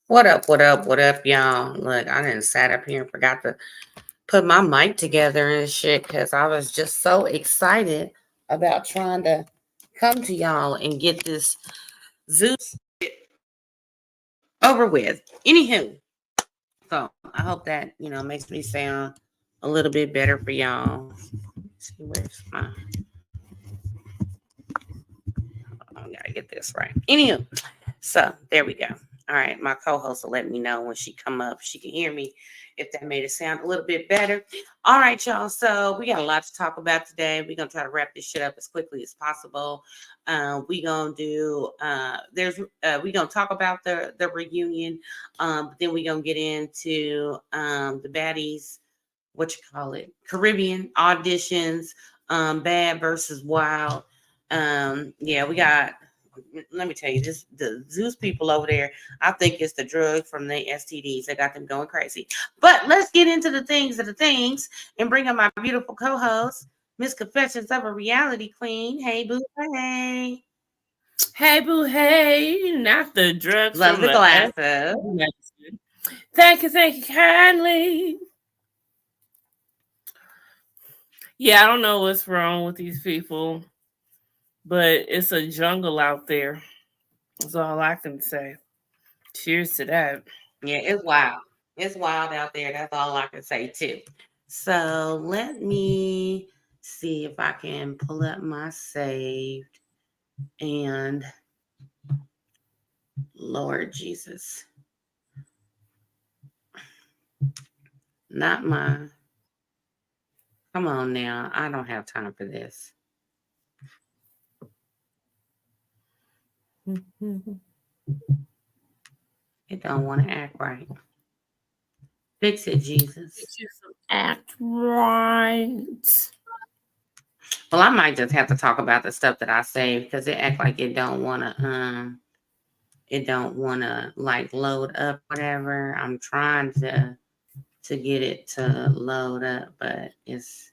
What up, what up, what up, y'all? Look, I didn't sat up here and forgot to put my mic together and shit because I was just so excited about trying to come to y'all and get this Zeus over with. Anywho, so I hope that, makes me sound a little bit better for y'all. Let's see, where's my, I gotta get this right. Anywho, so there we go. All right, my co-host will let me know when she come up. She can hear me if that made it sound a little bit better. All right, y'all. So we got a lot to talk about today. We're gonna try to wrap this shit up as quickly as possible. We gonna do we gonna talk about the reunion. Then we gonna get into the baddies, what you call it, Caribbean auditions, bad versus wild. Yeah, we got, let me tell you, this the Zeus people over there. I think it's the drug from the STDs that got them going crazy. But let's get into the things of the things and bring up my beautiful co-host, Miss Confessions of a Reality Queen. Hey, boo, hey. Hey, boo, hey, not the drugs Love from the the glasses. medicine. Thank you kindly. Yeah, I don't know what's wrong with these people, but it's a jungle out there. That's all I can say. Cheers to that. Yeah, it's wild. It's wild out there. That's all I can say too. So let me see if I can pull up my saved and Lord Jesus. Not my. Come on now. I don't have time for this. It don't want to act right. Fix it, Jesus. Get you some act right. Well, I might just have to talk about the stuff that I saved because it act like it don't wanna like load up whatever. I'm trying to get it to load up, but it's,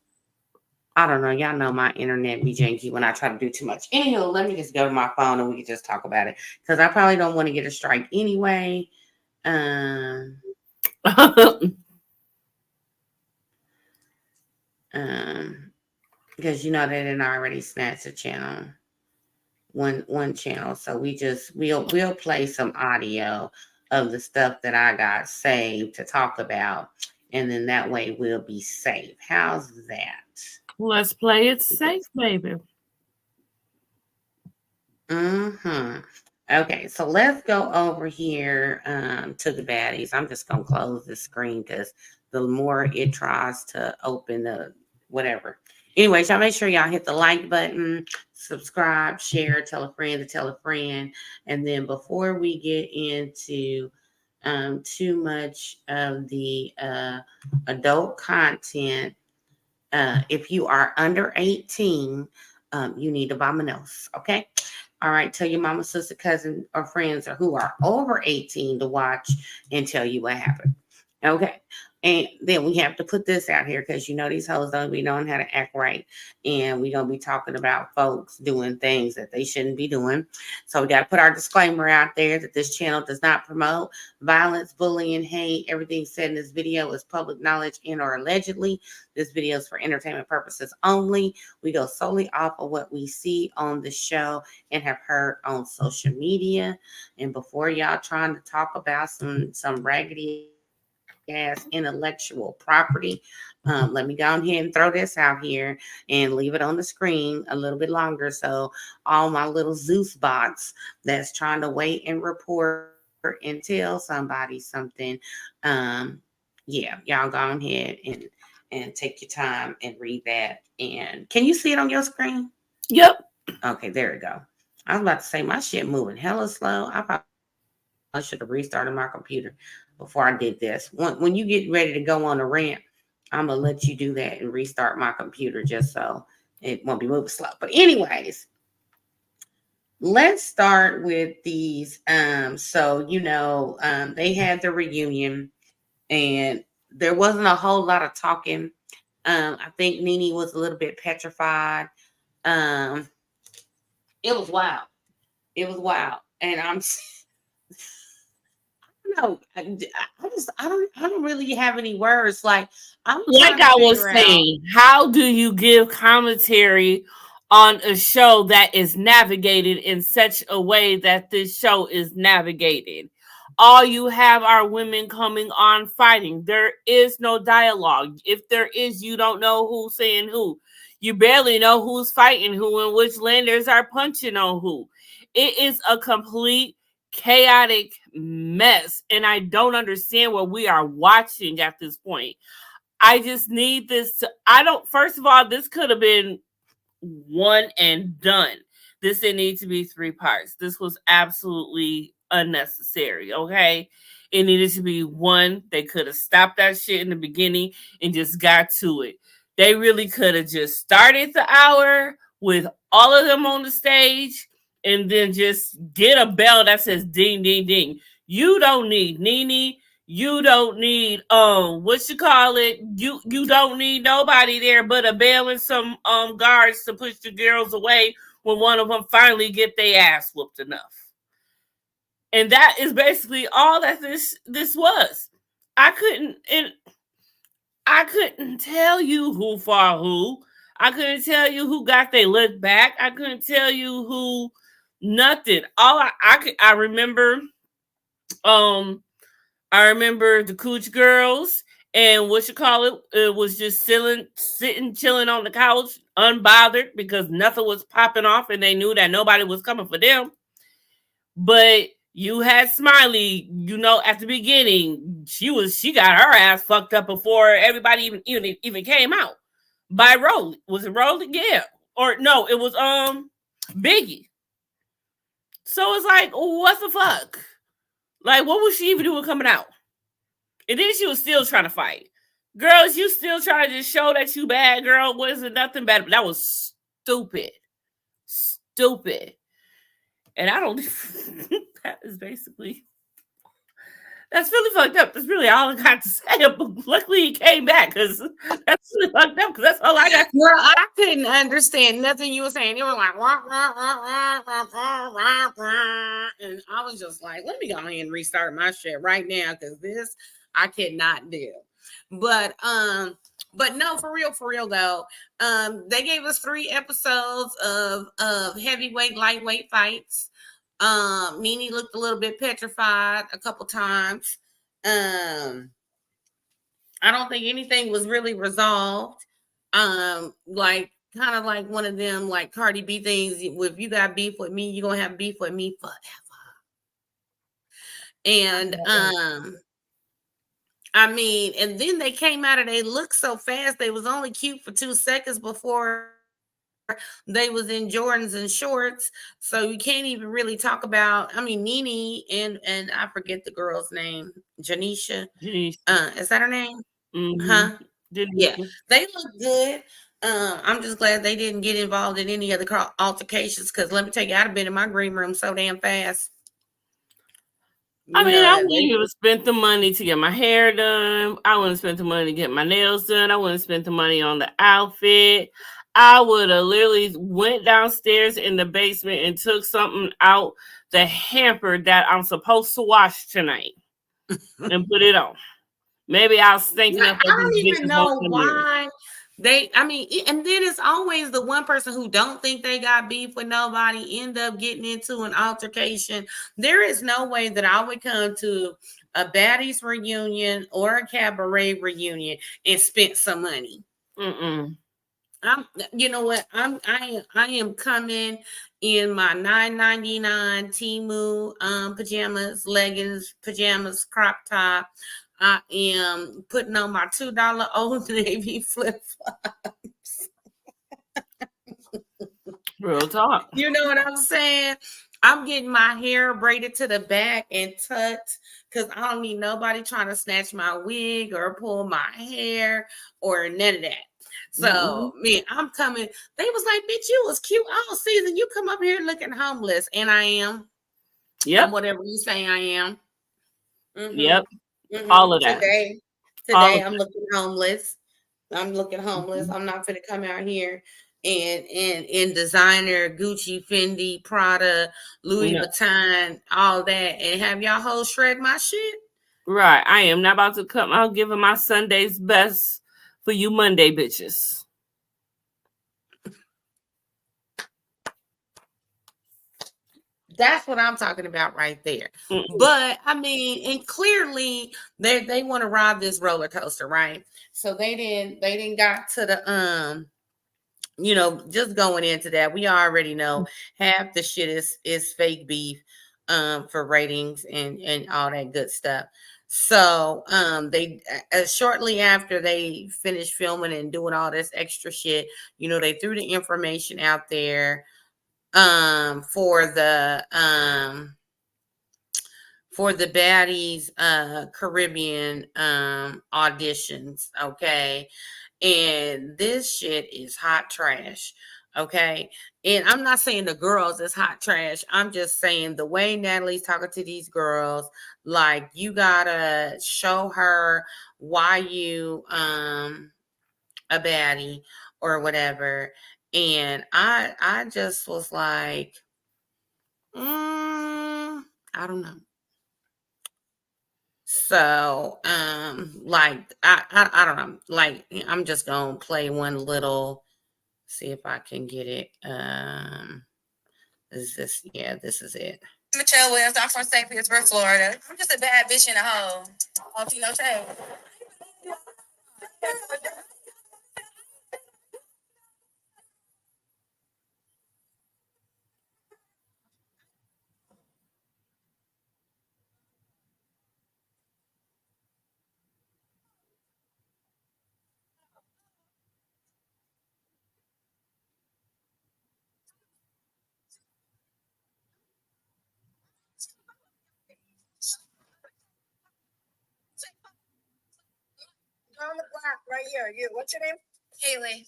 I don't know. Y'all know my internet be janky when I try to do too much. Anywho, let me just go to my phone and we can just talk about it because I probably don't want to get a strike anyway. Um, um, because they didn't already snatch the channel, one channel. So we'll play some audio of the stuff that I got saved to talk about, and then that way we'll be safe. How's that? Let's play it safe, baby. Mm-hmm. Okay, so let's go over here to the baddies. I'm just gonna close the screen because the more it tries to open the whatever. Anyways, y'all make sure y'all hit the like button, subscribe, share, tell a friend to tell a friend. And then before we get into too much of the adult content, if you are under 18, you need to buy my nose, okay? All right, tell your mama, sister, cousin, or friends or who are over 18 to watch and tell you what happened. Okay. And then we have to put this out here because these hoes don't be knowing how to act right. And we're gonna be talking about folks doing things that they shouldn't be doing. So we gotta put our disclaimer out there that this channel does not promote violence, bullying, hate. Everything said in this video is public knowledge and or allegedly. This video is for entertainment purposes only. We go solely off of what we see on the show and have heard on social media. And before y'all trying to talk about some raggedy ass intellectual property, let me go ahead and throw this out here and leave it on the screen a little bit longer. So all my little Zeus bots that's trying to wait and report and tell somebody something, yeah, y'all go ahead and take your time and read that. And can you see it on your screen? Yep. Okay, there we go. I was about to say my shit moving hella slow. I probably should have restarted my computer before I did this. When you get ready to go on a rant, I'm gonna let you do that and restart my computer just so it won't be moving slow. But anyways, let's start with these. They had the reunion and there wasn't a whole lot of talking. I think Nene was a little bit petrified. Um, it was wild. It was wild. And I'm know. I don't really have any words. Like I'm Like trying to I was figure out. saying, how do you give commentary on a show that is navigated in such a way that this show is navigated? All you have are women coming on fighting. There is no dialogue. If there is, you don't know who's saying who. You barely know who's fighting who and which landers are punching on who. It is a complete chaotic mess. And I don't understand what we are watching at this point. I just need this to, I don't, first of all, this could have been one and done. This didn't need to be three parts. This was absolutely unnecessary. Okay. It needed to be one. They could have stopped that shit in the beginning and just got to it. They really could have just started the hour with all of them on the stage and then just get a bell that says ding ding ding. You don't need Nene. You don't need what you call it. You don't need nobody there but a bell and some guards to push the girls away when one of them finally get their ass whooped enough. And that is basically all that this was. I couldn't and I couldn't tell you who fought who. I couldn't tell you who got their look back. I couldn't tell you who nothing. All I remember um I remember the Cooch girls and what you call it, it was just sitting, chilling on the couch, unbothered because nothing was popping off and they knew that nobody was coming for them. But you had Smiley, at the beginning, she got her ass fucked up before everybody even came out. By Rolling. Was it Rolling? Yeah. Or no, it was Biggie. So it's like, what the fuck? Like, what was she even doing coming out? And then she was still trying to fight. Girls, you still trying to just show that you bad, girl. Wasn't nothing bad. But that was stupid. Stupid. And I don't that is basically that's really fucked up. That's really all I got to say. But luckily he came back because that's really fucked up because that's all I got. Girl, I couldn't understand nothing you were saying. You were like, wah, wah, wah, wah, wah, wah, wah, wah. And I was just like, let me go ahead and restart my shit right now because this I cannot do. But no, for real though. They gave us 3 episodes of heavyweight, lightweight fights. Nene looked a little bit petrified a couple times. I don't think anything was really resolved. Like kind of like one of them like Cardi B things. If you got beef with me, you're gonna have beef with me forever. And I mean, and then they came out and they looked so fast. They was only cute for 2 seconds before they was in Jordans and shorts. So you can't even really talk about. I mean, Nene and I forget the girl's name, Janisha. Jeez. Is that her name? Mm-hmm. Huh? Yeah, they look good. I'm just glad they didn't get involved in any other altercations because let me tell you, I'd have been in my green room so damn fast. I You mean, know I that wouldn't have spent the money to get my hair done. I wouldn't have spent the money to get my nails done. I wouldn't have spent the money on the outfit. I would have literally went downstairs in the basement and took something out the hamper that I'm supposed to wash tonight and put it on. Maybe I was thinking I up at don't these even bitches on know the mirror. why I mean, and then it's always the one person who don't think they got beef with nobody end up getting into an altercation. There is no way that I would come to a Baddies reunion or a cabaret reunion and spend some money. Mm-mm. You know what? I am coming in my $9.99 Temu pajamas, leggings, pajamas, crop top. I am putting on my $2 Old Navy flip flops. Real talk. You know what I'm saying? I'm getting my hair braided to the back and tucked because I don't need nobody trying to snatch my wig or pull my hair or none of that. So, man, I'm coming. They was like, bitch, you was cute all season. You come up here looking homeless. And I am. Yep. I'm whatever you say I am. Mm-hmm. Yep. Mm-hmm. All of that. Today I'm looking homeless. I'm looking homeless. I'm not going to come out here and in designer Gucci, Fendi, Prada, Louis No. Vuitton, all that, and have y'all hoes shred my shit. Right. I am not about to come out giving my Sunday's best for you Monday bitches. That's what I'm talking about right there. Mm-mm. But I mean, and clearly they want to ride this roller coaster, right? So they didn't got to the just going into that, we already know half the shit is fake beef for ratings and all that good stuff. So they shortly after they finished filming and doing all this extra shit, they threw the information out there for the Baddies Caribbean auditions, okay? And this shit is hot trash, okay? And I'm not saying the girls is hot trash. I'm just saying the way Natalie's talking to these girls, like you gotta show her why you a baddie or whatever. And I just was like, I don't know. So, like I don't know. Like I'm just gonna play one little. See if I can get it. Is this? Yeah, this is it. Michelle Williams. I'm from St. Petersburg, Florida. I'm just a bad bitch in a hoe. Off you know, shade. On the block right here. You. What's your name? Haley.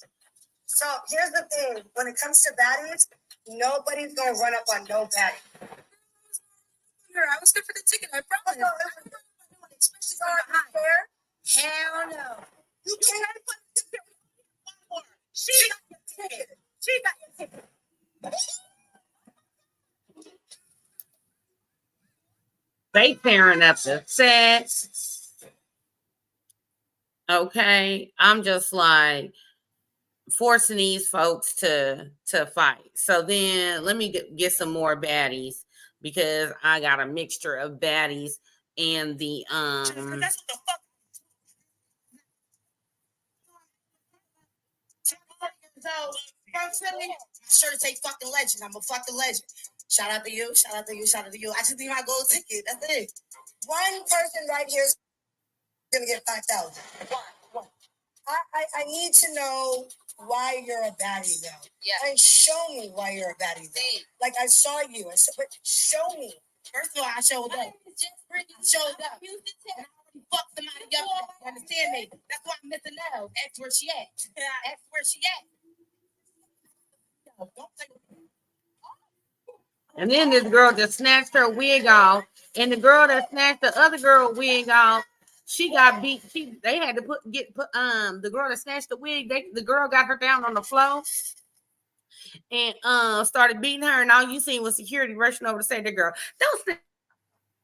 So here's the thing. When it comes to baddies, nobody's gonna run up on no baddie. I was good for the ticket. I promise. Especially from behind. Hell no. You can't put the ticket on. She got your ticket. She got your ticket. They tearing up the set. Okay. I'm just like forcing these folks to fight. So then let me get some more baddies because I got a mixture of baddies and the That's what the fuck. Sure to take fucking legend. I'm a fucking legend. Shout out to you. Shout out to you. Shout out to you. I just need my gold ticket. That's it. One person right here is gonna get 5,000. One. I need to know why you're a baddie though. Yeah. And show me why you're a baddie though. Like I saw you. I said, but show me. First of all, I showed up. I showed up. And I already fucked somebody up. You understand me? That's why I'm missing out. Ask where she at. Ask where she at. And then this girl just snatched her wig off, and the girl that snatched the other girl wig off, she got beat. They had to put the girl that snatched the wig. The girl got her down on the floor and started beating her. And all you seen was security rushing over to say to the girl, "Don't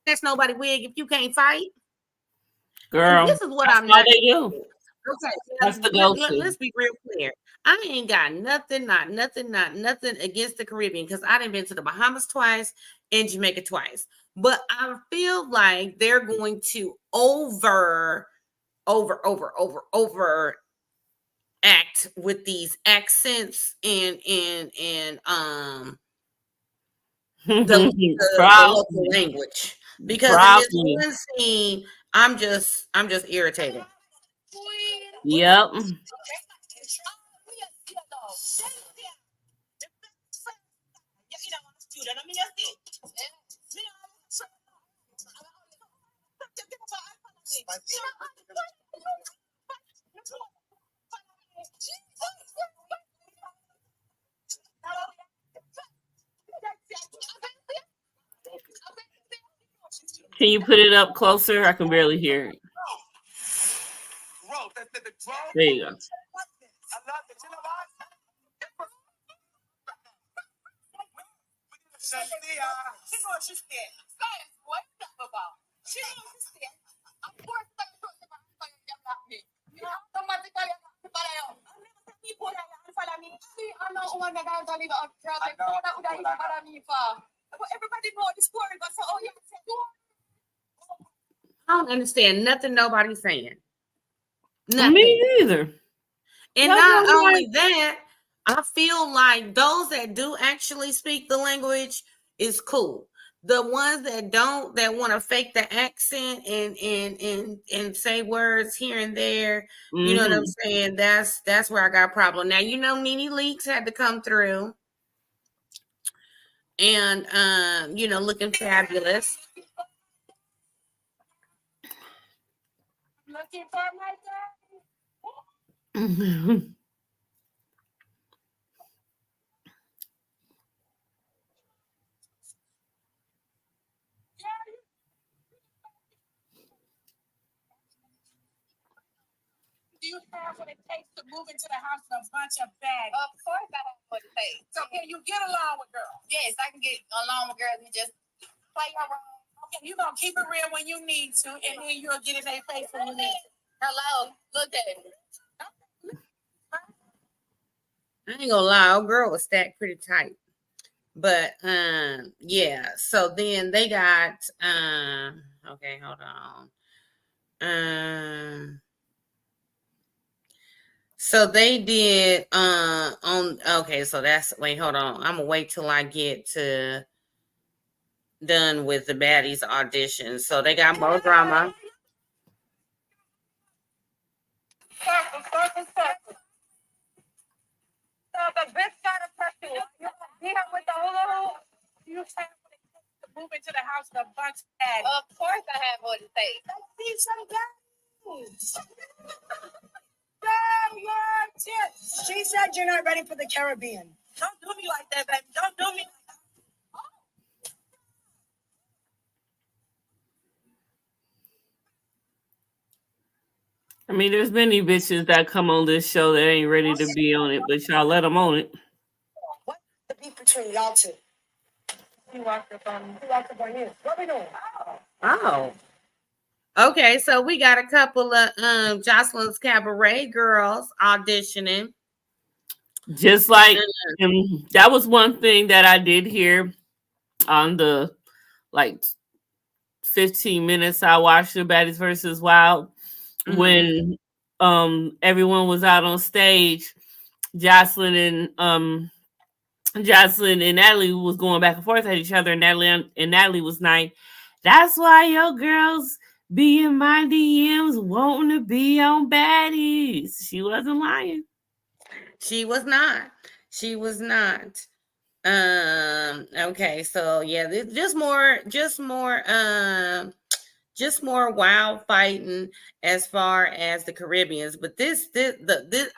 snatch nobody wig if you can't fight." Girl, and this is what I'm not. They do. Okay, that's the go-to. Let's be real clear. I ain't got nothing against the Caribbean because I done been to the Bahamas twice and Jamaica twice. But I feel like they're going to over act with these accents and the local language. Because in this one scene, I'm just irritated. Yep. Can you put it up closer? I can barely hear it. There you go. She knows she's scared. What you talking about? She knows she's scared. Of course, you know, automatically, people that follow me. I know one that I'm going to leave a girl. Like, no, that would have follow me for. Everybody know the story, but so, oh, yeah, I don't understand nothing nobody's saying. Nothing. Me either. And not only that, I feel like those that do actually speak the language is cool. The ones that don't, that want to fake the accent and say words here and there, you know what I'm saying? That's where I got a problem. Now, you know, Nene Leakes had to come through and you know, looking fabulous. looking for my Do you have what it takes to move into the house with a bunch of bags? Of course I have what it takes. So can you get along with girls? Yes, I can get along with girls and just play your role. Okay, you're going to keep it real when you need to, and then you'll get in their face when you need to. Hello, look at me. I ain't gonna lie, old girl was stacked pretty tight. But yeah, so then they got okay, hold on. So they did on okay, so that's wait, hold on. I'm gonna wait till I get to done with the Baddies audition. So they got more drama. Circle. So the bitch got a pursue. You be her with the hula hoop. You have what it takes to move into the house with a bunch of bags. Of course I have what it takes. Let's see some games. Damn your tits. She said you're not ready for the Caribbean. Don't do me like that, baby. Don't do me. I mean, there's many bitches that come on this show that ain't ready to be on it, but y'all let them on it. What's the beef between y'all two? He walked up on you. What we doing? Oh. Okay, so we got a couple of Jocelyn's Cabaret girls auditioning. Just like that was one thing that I did hear on the like 15 minutes I watched the Baddies versus Wild. When everyone was out on stage, Jocelyn and Natalie was going back and forth at each other, and Natalie was like, "That's why your girls be in my DMs wanting to be on Baddies." She wasn't lying. She was not. Okay, so yeah, just more wild fighting as far as the Caribbeans. But this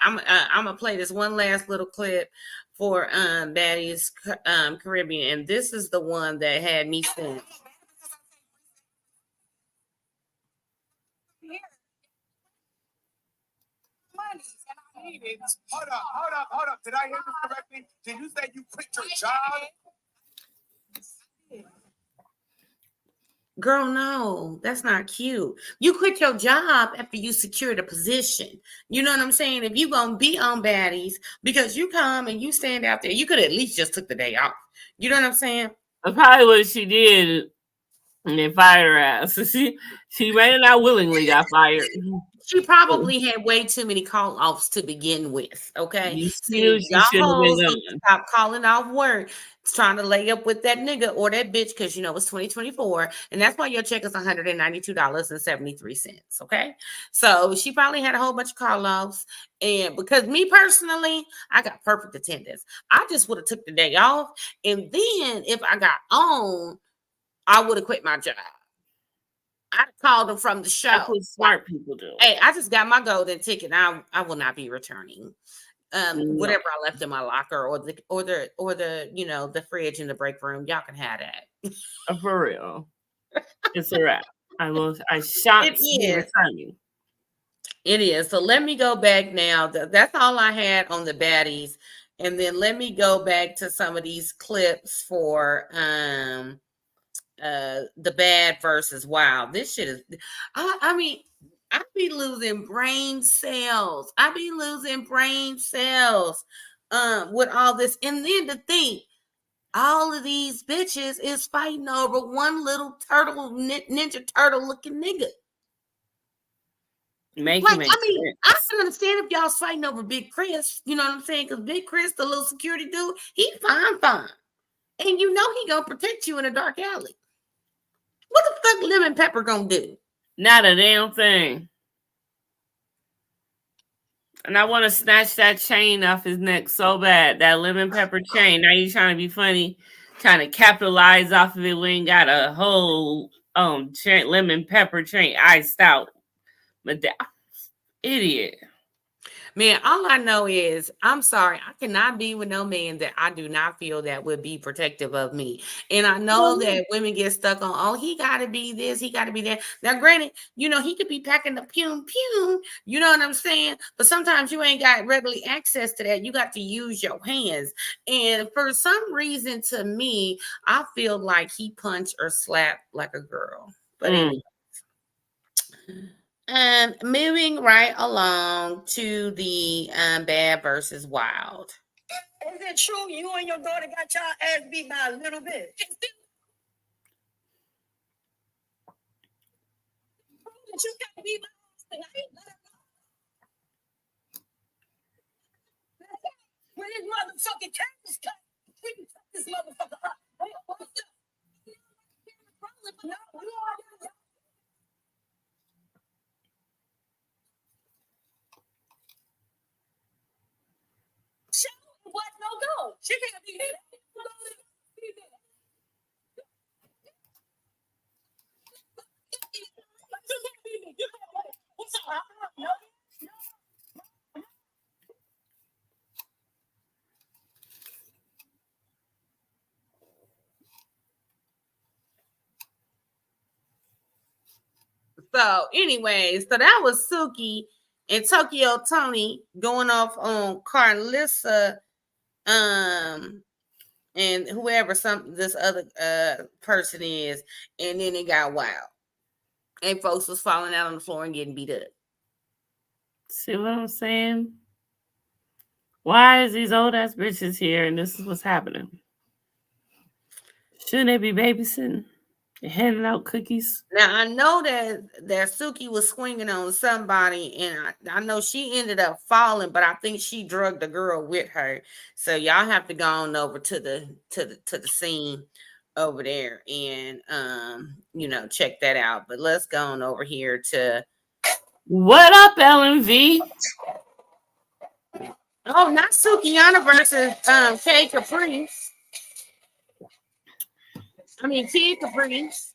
I'm gonna play this one last little clip for Baddies Caribbean, and this is the one that had me sent. Hold up. Did I hear this correctly? Did you say you quit your job? Girl, no, that's not cute. You quit your job after you secured a position. You know what I'm saying? If you gonna be on Baddies because you come and you stand out there, you could at least just took the day off. You know what I'm saying? That's probably what she did, and they fired her ass. She ran out willingly, got fired. She probably had way too many call offs to begin with. Okay, You see, she shouldn't have been done. stop calling off work, trying to lay up with that nigga or that bitch because you know it's 2024, and that's why your check is $192.73. Okay, so she probably had a whole bunch of call offs, and because me personally, I got perfect attendance. I just would have took the day off, and then if I got on, I would have quit my job. I called them from the show. That's what smart people do. Hey, I just got my golden ticket. I will not be returning. Whatever I left in my locker or the you know the fridge in the break room. Y'all can have that. For real. It's a wrap. I shan't be returning. It is. So let me go back now. That's all I had on the Baddies And then let me go back to some of these clips for the bad versus wild. This shit is I mean, I be losing brain cells. With all this. And then to think all of these bitches is fighting over one little turtle, ninja turtle looking nigga. I can understand if y'all's fighting over Big Chris, you know what I'm saying? Because Big Chris, the little security dude, he fine. And you know he gonna protect you in a dark alley. What the fuck Lemon Pepper gonna do? Not a damn thing. And I want to snatch that chain off his neck so bad. That lemon pepper chain. Now you trying to be funny, trying to capitalize off of it. We ain't got a whole lemon pepper chain iced out. But idiot. Man, all I know is, I'm sorry, I cannot be with no man that I do not feel that would be protective of me. And I know that women get stuck on, oh, he got to be this, he got to be that. Now, granted, you know, he could be packing the pew, you know what I'm saying? But sometimes you ain't got readily access to that. You got to use your hands. And for some reason, to me, I feel like he punched or slapped like a girl. But anyway. Moving right along to the bad versus wild. Is it true you and your daughter got y'all ass beat by a little bit? You got beat by tonight. When this motherfucking camera's cut, we can cut this motherfucker up. What's up? No, what? No go. She can't be here. What's up? No. So, anyways, so that was Suki and Tokyo Tony going off on Carlissa, and whoever this other person is, and then it got wild, and folks was falling out on the floor and getting beat up. See what I'm saying? Why is these old ass bitches here and this is what's happening? Shouldn't they be babysitting and handing out cookies? Now, I know that Suki was swinging on somebody, and I know she ended up falling, but I think she drugged the girl with her. So y'all have to go on over to the scene over there and you know, check that out. But let's go on over here to what up, LMV? Oh, not Sukiana versus Kay Caprice. I mean Kid Caprice.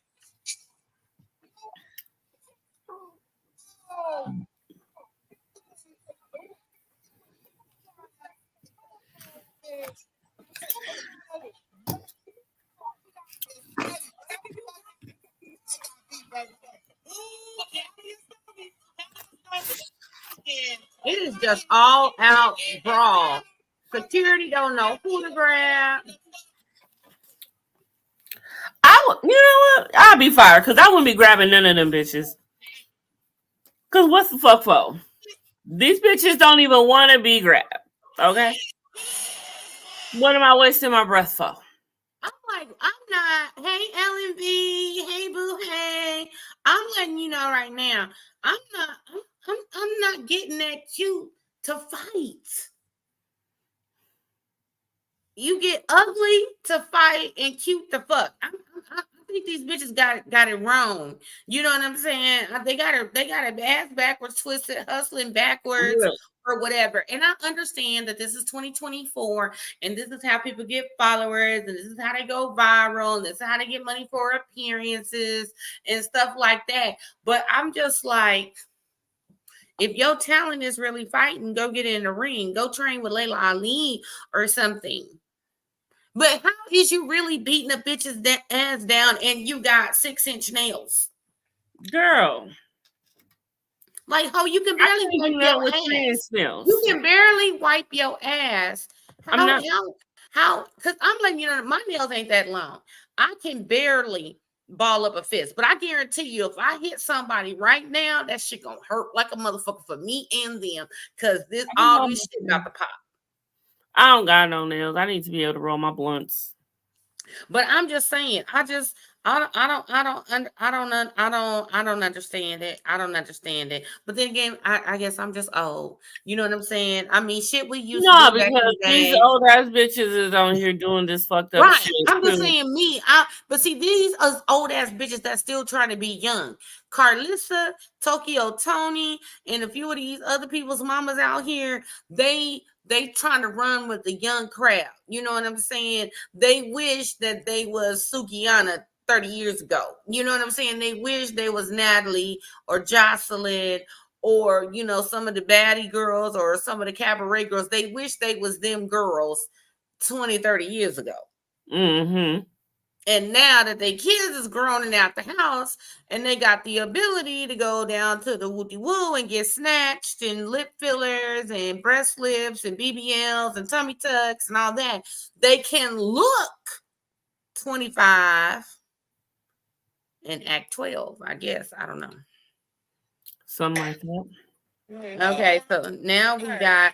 It is just all out brawl. Security don't know who to grab. You know what? I'll be fired because I wouldn't be grabbing none of them bitches. Because what's the fuck for? These bitches don't even want to be grabbed. Okay? What am I wasting my breath for? I'm like, I'm not. Hey, LMV. Hey, boo. Hey. I'm letting you know right now. I'm not getting that cute to fight. You get ugly to fight and cute to fuck. I think these bitches got it wrong. You know what I'm saying? They got her ass backwards, twisted, hustling backwards. Yeah. Or whatever. And I understand that this is 2024 and this is how people get followers and this is how they go viral and this is how they get money for appearances and stuff like that. But I'm just like, if your talent is really fighting, go get in the ring. Go train with Layla Ali or something. But how is you really beating a bitch's ass down and you got 6-inch nails? Girl. Like, you can barely wipe your ass. You can barely wipe your ass I'm not. How? Because I'm letting you know my nails ain't that long. I can barely ball up a fist, but I guarantee you, if I hit somebody right now, that shit gonna hurt like a motherfucker for me and them. Because all this shit about to pop. I don't got no nails. I need to be able to roll my blunts. But I'm just saying, I don't understand it. I don't understand it. But then again, I guess I'm just old. You know what I'm saying? I mean, shit we used to No, do back in because the these day. old ass bitches is on here doing this fucked up Right. shit. I'm just too. saying me. But see, these are old ass bitches that's still trying to be young. Carlissa, Tokyo Tony, and a few of these other people's mamas out here, they trying to run with the young crowd. You know what I'm saying? They wish that they was Sukiana 30 years ago. You know what I'm saying? They wish they was Natalie or Jocelyn or, you know, some of the baddie girls or some of the cabaret girls. They wish they was them girls 20, 30 years ago. Mm-hmm. And now that they kids is grown and out the house and they got the ability to go down to the wooty woo and get snatched and lip fillers and breast lips and BBLs and tummy tucks and all that, they can look 25 and act 12, I guess. I don't know. Something like that. Okay, so now we got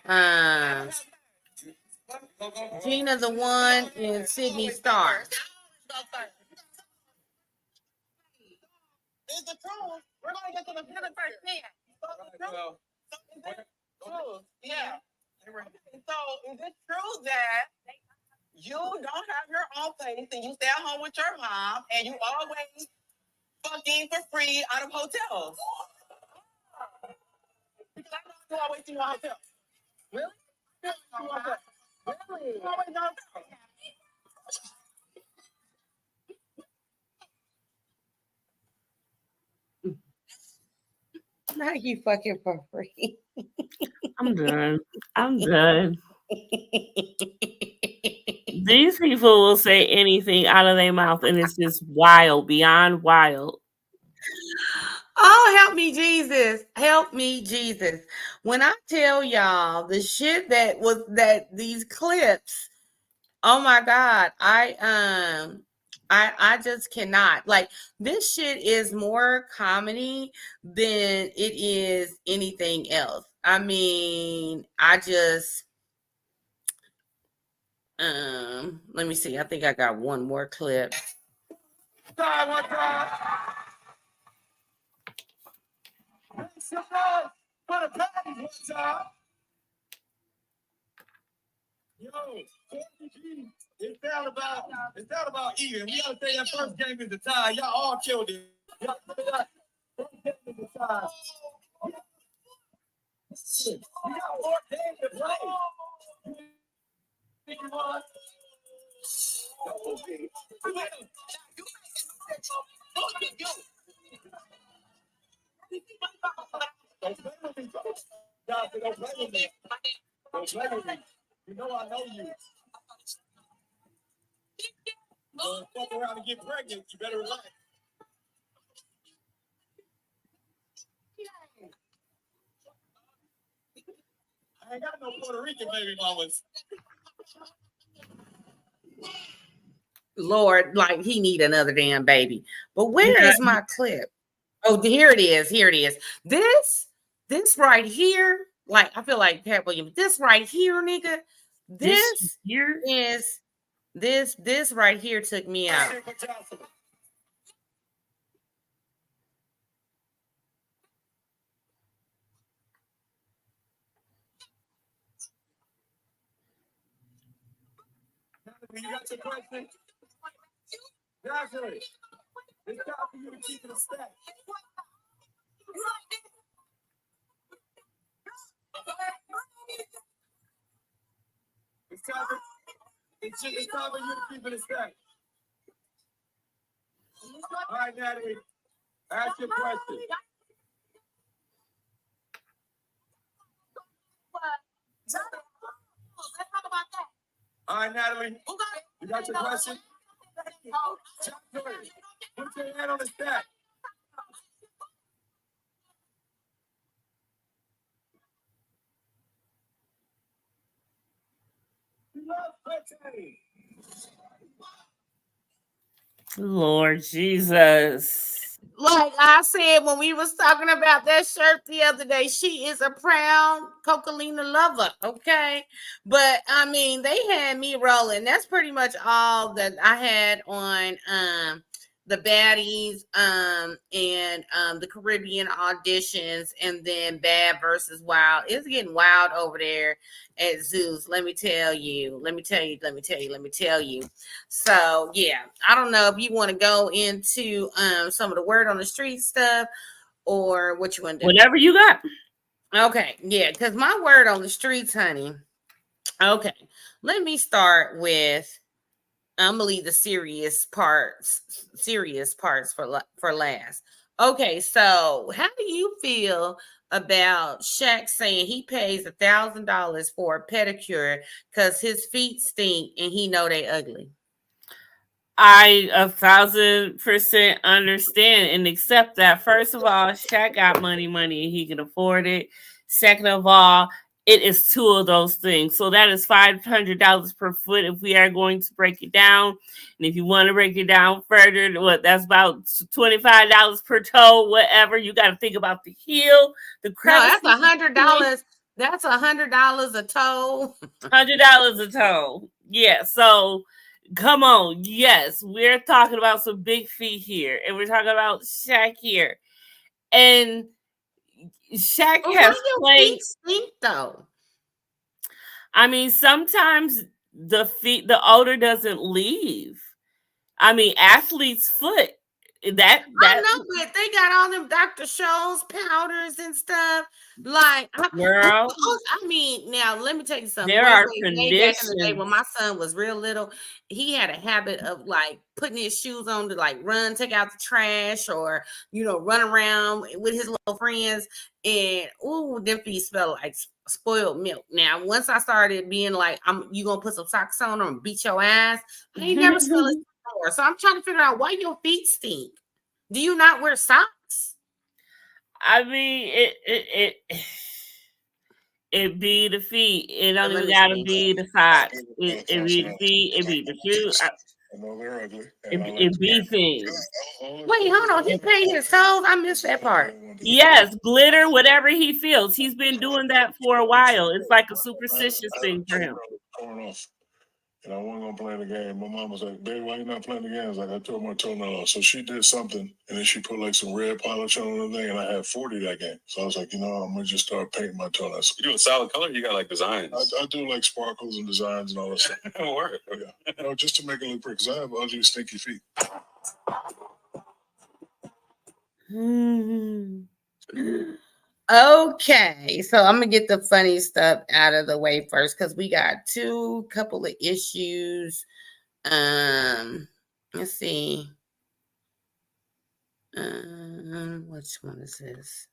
Gina the One and Sydney Star. Is the truth? We're gonna get to the feeling first thing. Yeah. So is it true that you don't have your own place and you stay at home with your mom and you always fucking for free out of hotels? Because I know you always see your hotel. Really? Really? You always know. Not you fucking for free. I'm done. I'm done. These people will say anything out of their mouth, and it's just wild, beyond wild. Oh, help me, Jesus. Help me, Jesus. When I tell y'all the shit that these clips, oh my God, I just cannot. Like, this shit is more comedy than it is anything else. I mean, I just let me see. I think I got one more clip. Time, one time. Make some noise for the Baddies one time. Yo, it's not about eating. We gotta say that first game is the tie. Y'all all killed it. Y'all say that first game is the tie. We got 4 games to play. Think you won? Don't play with me, folks. Don't play with me. Don't play with me. You know I know you. Fuck around and get pregnant. You better relax. I ain't got no Puerto Rican baby mamas. Lord, like he need another damn baby. But where is my clip? Oh, here it is. Here it is. This right here, like I feel like Pat Williams. This right here, nigga. This here is this right here took me out. You got your question? Joshua, it's time for you to keep it a stack. It's time for you to keep it a stack. All right, Natalie, ask your question. Let's talk about that. All right, Natalie, you got your question? Joshua, put your hand on the stack. Lord Jesus. Like I said when we was talking about that shirt the other day, she is a proud Cocalina lover, okay? But I mean, they had me rolling. That's pretty much all that I had on the Baddies and the Caribbean auditions, and then Bad versus Wild. It's getting wild over there at Zeus. Let me tell you. So yeah, I don't know if you want to go into some of the word on the street stuff or what you want to do. Whatever you got. Okay, yeah, because my word on the streets, honey. Okay, let me start with. I'm gonna leave the serious parts for last. Okay, so how do you feel about Shaq saying he pays $1,000 for a pedicure because his feet stink and he know they ugly? I 1,000% understand and accept that. First of all, Shaq got money, and he can afford it. Second of all, it is two of those things. So that is $500 per foot if we are going to break it down. And if you want to break it down further, that's about $25 per toe, whatever. You got to think about the heel, the No, crevice. that's $100. That's $100 a toe. $100 a toe. Yeah, so come on. Yes, we're talking about some big feet here. And we're talking about Shaq here. And Shaq But has why your played. feet stink though? I mean, sometimes the odor doesn't leave. I mean, athlete's foot. That I know, but they got all them Dr. Scholl's powders and stuff. Like, girl, I mean, now let me tell you something. there Way are back in the day when conditions. my son was real little, he had a habit of like putting his shoes on to like run, take out the trash, or run around with his little friends. And them feet smell like spoiled milk. Now, once I started being like, you gonna put some socks on and beat your ass, I ain't never smelled it before. So I'm trying to figure out why your feet stink. Do you not wear socks? I mean, it be the feet. It don't Let even me gotta see. be the socks. It be the feet. It be the shoes. I know they're ugly. It be things. Wait, hold on. He paid his toes. I missed that part. Yes, glitter, whatever he feels. He's been doing that for a while. It's like a superstitious thing for him. Torn off. And I wasn't gonna play the game. My mom was like, "Baby, why you not playing the game?" I was like, "I tore my toenail off." So she did something, and then she put like some red polish on the thing, and I had 40 that game. So I was like, I'm gonna just start painting my toenails. You do a solid color? You got like designs? I do like sparkles and designs and all that stuff. Word. Yeah, just to make it look pretty. Because I have ugly, stinky feet. Okay, so I'm gonna get the funny stuff out of the way first because we got couple of issues. Let's see. Which one is this?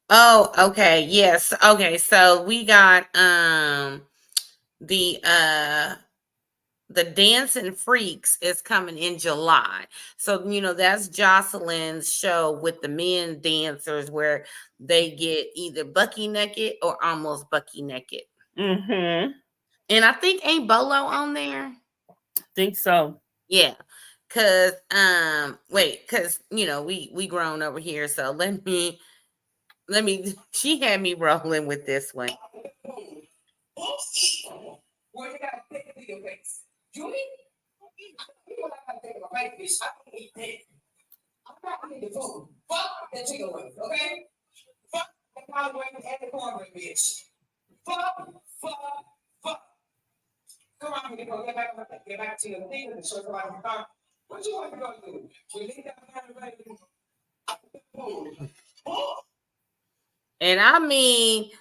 Oh, okay, yes. Okay, so we got the Dancing Freaks is coming in July. So, that's Jocelyn's show with the men dancers where they get either bucky naked or almost bucky naked. Mm-hmm. And I think ain't Bolo on there? Think so. Yeah. Cause we grown over here. So let me she had me rolling with this one. Well, you gotta pick it to your face. You mean? You know I gotta take a right fish. I don't eat that. I'm not eating food. Fuck the chicken wings, okay? Fuck the collard greens and the cornbread, bitch. Fuck. Come on, get back to your thing and show somebody the car. What you want to go do? We leave that and I mean,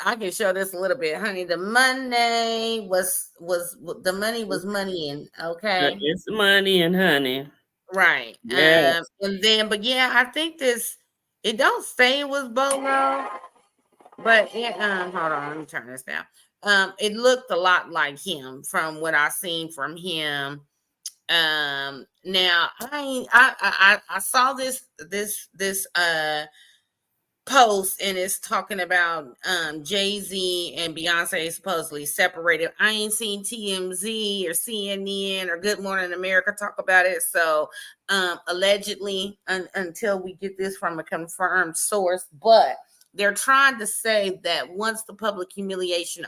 I can show this a little bit, honey. The money was money, okay. It's money and honey, right? Yeah. And then, but yeah, I think this. It don't say it was Bolo, but it. Hold on, let me turn this down. It looked a lot like him from what I seen from him. Now I saw this post, and it's talking about Jay-Z and Beyonce supposedly separated. I ain't seen TMZ or CNN or Good Morning America talk about it. So allegedly, until we get this from a confirmed source, but they're trying to say that once the public humiliation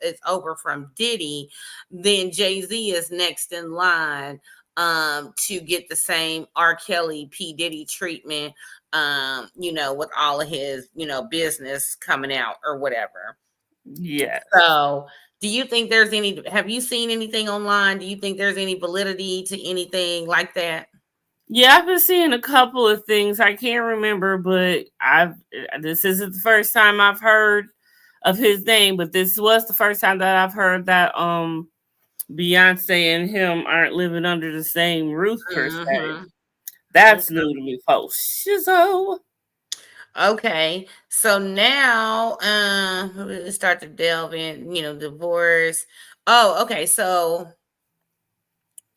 is over from Diddy, then Jay-Z is next in line to get the same R. Kelly P. Diddy treatment, with all of his, business coming out or whatever. Yeah. So do you think have you seen anything online? Do you think there's any validity to anything like that? Yeah, I've been seeing a couple of things. I can't remember, but this isn't the first time I've heard of his name, but this was the first time that I've heard that Beyonce and him aren't living under the same roof per se. That's new to me, folks. Shizzo. Okay, so now let's start to delve in, divorce. Oh, okay, so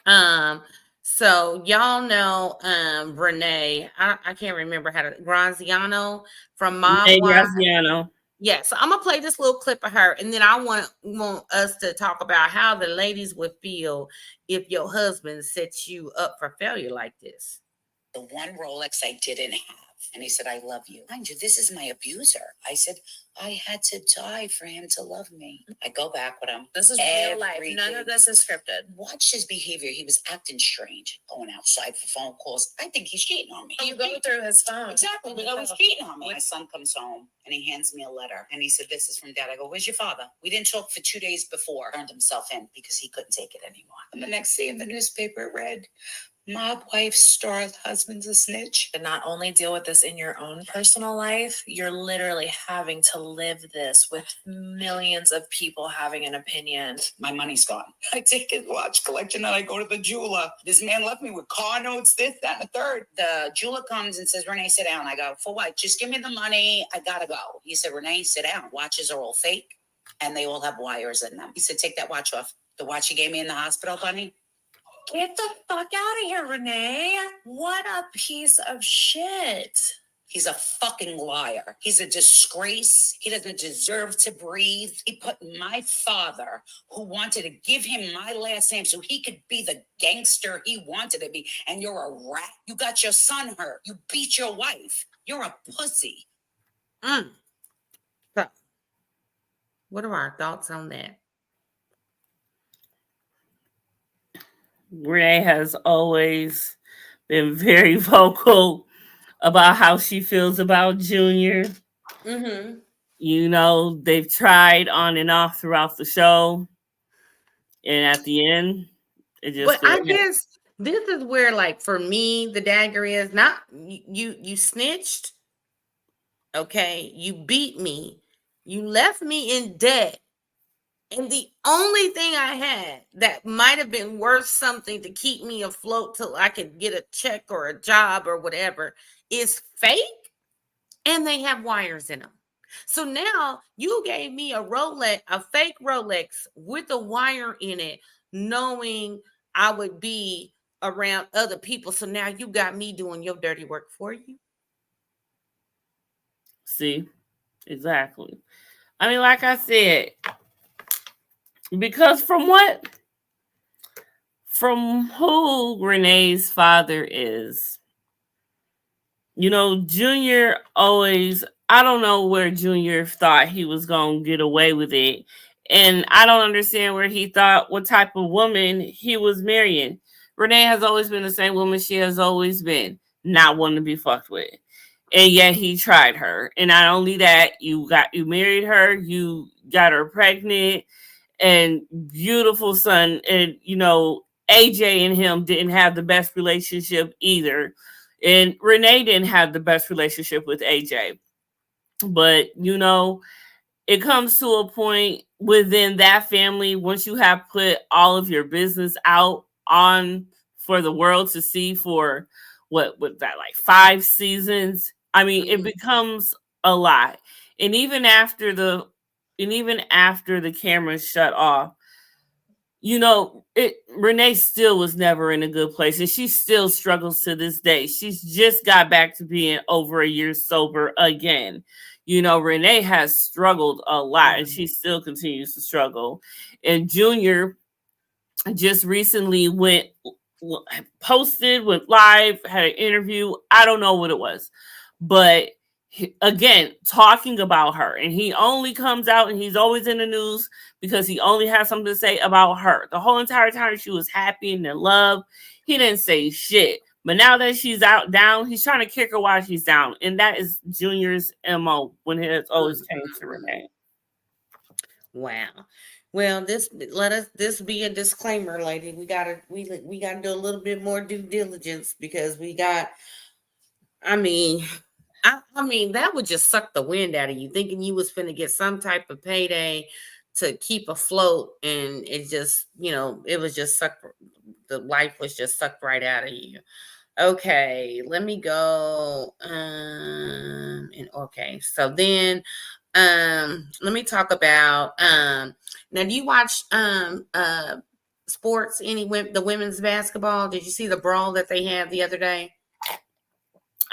y'all know Renee. I can't remember how to Graziano from Mob Hey, Wives. Graziano. Yeah, so I'm gonna play this little clip of her, and then I want us to talk about how the ladies would feel if your husband sets you up for failure like this. The one Rolex I didn't have. And he said, I love you. Mind you, this is my abuser. I said, I had to die for him to love me. I go back with him. This is real life. None of this is scripted. Watch his behavior. He was acting strange, going outside for phone calls. I think he's cheating on me. You go through his phone. Exactly. But I was cheating on me. My son comes home and he hands me a letter. And he said, this is from Dad. I go, where's your father? We didn't talk for 2 days before. Turned himself in because he couldn't take it anymore. And the next day in the newspaper it read, mob wife star husband's a snitch. And not only deal with this in your own personal life, you're literally having to live this with millions of people having an opinion. My money's gone. I take his watch collection and I go to the jeweler. This man left me with car notes, this, that, and the third. The jeweler comes and says, Renee, sit down. I go, for what? Just give me the money. I gotta go. He said, Renee, sit down. Watches are all fake and they all have wires in them. He said, take that watch off. The watch you gave me in the hospital, honey. Get the fuck out of here, Renee. What a piece of shit. He's a fucking liar. He's a disgrace. He doesn't deserve to breathe. He put my father, who wanted to give him my last name so he could be the gangster he wanted to be. And you're a rat. You got your son hurt. You beat your wife. You're a pussy. So, what are our thoughts on that? Renee has always been very vocal about how she feels about Junior. They've tried on and off throughout the show, and at the end, it just. But I guess this is where, like, for me, the dagger is not you snitched. Okay, you beat me. You left me in debt. And the only thing I had that might have been worth something to keep me afloat till I could get a check or a job or whatever is fake. And they have wires in them. So now you gave me a Rolex, a fake Rolex with a wire in it, knowing I would be around other people. So now you got me doing your dirty work for you. See, exactly. I mean, like I said, because from who Renee's father is, Junior always, I don't know where Junior thought he was going to get away with it. And I don't understand where he thought what type of woman he was marrying. Renee has always been the same woman she has always been, not one to be fucked with. And yet he tried her. And not only that, you married her, you got her pregnant, and beautiful son. And, AJ and him didn't have the best relationship either. And Renee didn't have the best relationship with AJ. But, it comes to a point within that family, once you have put all of your business out on for the world to see for what was that, like 5 seasons? I mean, it becomes a lot. And even after the cameras shut off, Renee still was never in a good place, and she still struggles to this day. She's just got back to being over a year sober again. Renee has struggled a lot, and she still continues to struggle. And Junior just recently went live, had an interview. I don't know what it was, but again, talking about her, and he only comes out and he's always in the news because he only has something to say about her. The whole entire time she was happy and in love, he didn't say shit. But now that she's out down, he's trying to kick her while she's down, and that is Junior's MO when it has always changed to Renee. Wow. Well, this be a disclaimer, lady. We gotta do a little bit more due diligence because I mean, that would just suck the wind out of you, thinking you was finna get some type of payday to keep afloat, and it just, it was just sucked. The life was just sucked right out of you. Okay, let me go. And okay, so then, let me talk about. Now, do you watch sports? The women's basketball? Did you see the brawl that they had the other day?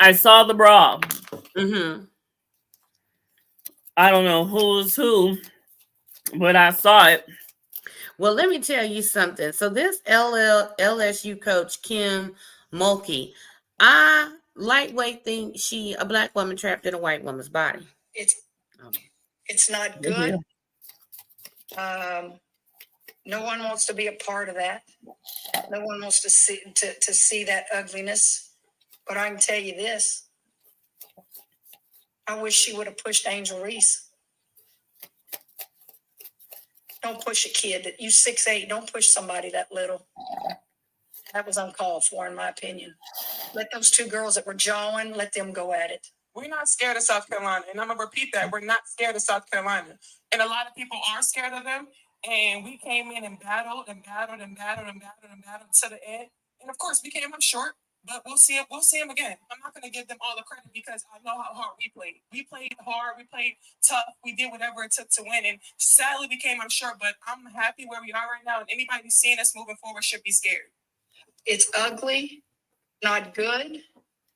I saw the brawl. Mm-hmm. I don't know who's who, but I saw it. Well, let me tell you something. So this LSU coach, Kim Mulkey, I lightweight think she a black woman trapped in a white woman's body. It's not good. No one wants to be a part of that. No one wants to see that ugliness. But I can tell you this. I wish she would have pushed Angel Reese. Don't push a kid. You 6'8". Don't push somebody that little. That was uncalled for, in my opinion. Let those two girls that were jawing, let them go at it. We're not scared of South Carolina. And I'm going to repeat that. We're not scared of South Carolina. And a lot of people are scared of them. And we came in and battled to the end. And of course, we came up short. But we'll see them again. I'm not going to give them all the credit because I know how hard we played. We played hard. We played tough. We did whatever it took to win. And sadly, we came up short. But I'm happy where we are right now. And anybody who's seeing us moving forward should be scared. It's ugly, not good.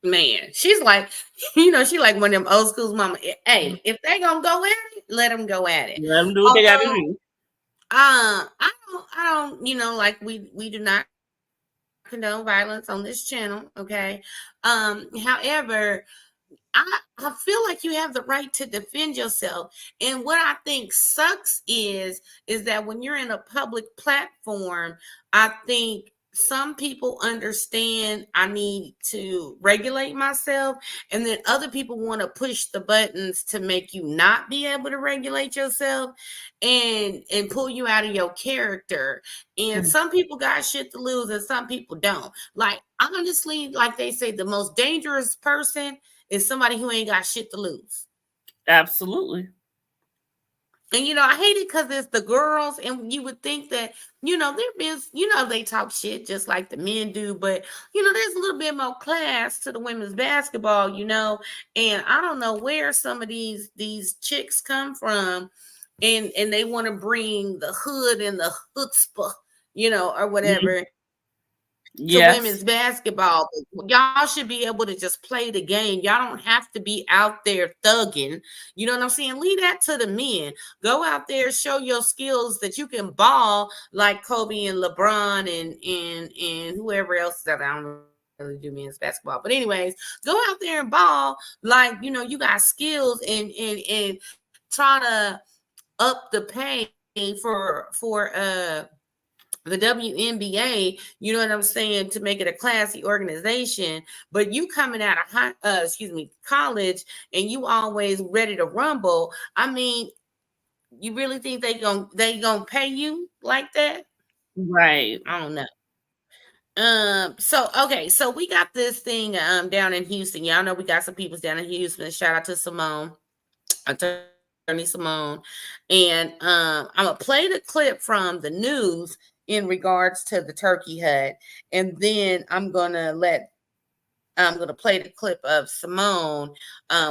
Man, she's like, she like one of them old school mama. Hey, if they gonna go at it, let them go at it. Let them do what they gotta do. I don't, like we do not condone violence on this channel, okay? However, I feel like you have the right to defend yourself. And what I think sucks is that when you're in a public platform, I think some people understand I need to regulate myself, and then other people want to push the buttons to make you not be able to regulate yourself and pull you out of your character. And some people got shit to lose and some people don't. Like, honestly, like they say, the most dangerous person is somebody who ain't got shit to lose. Absolutely. And I hate it because it's the girls, and you would think that, they talk shit just like the men do, but there's a little bit more class to the women's basketball, and I don't know where some of these chicks come from, and they want to bring the hood and the chutzpah, or whatever. To women's basketball. Y'all should be able to just play the game. Y'all don't have to be out there thugging. You know what I'm saying? Leave that to the men. Go out there, show your skills that you can ball like Kobe and LeBron and whoever else that I don't really do men's basketball. But anyways, go out there and ball like you got skills and try to up the pay for the WNBA, you know what I'm saying, to make it a classy organization. But you coming out of college, and you always ready to rumble. I mean, you really think they gonna pay you like that? Right. I don't know. So we got this thing down in Houston. Y'all know we got some people down in Houston. Shout out to Simone, Attorney Simone, and I'm gonna play the clip from the news in regards to the turkey hut, and then I'm gonna play the clip of Simone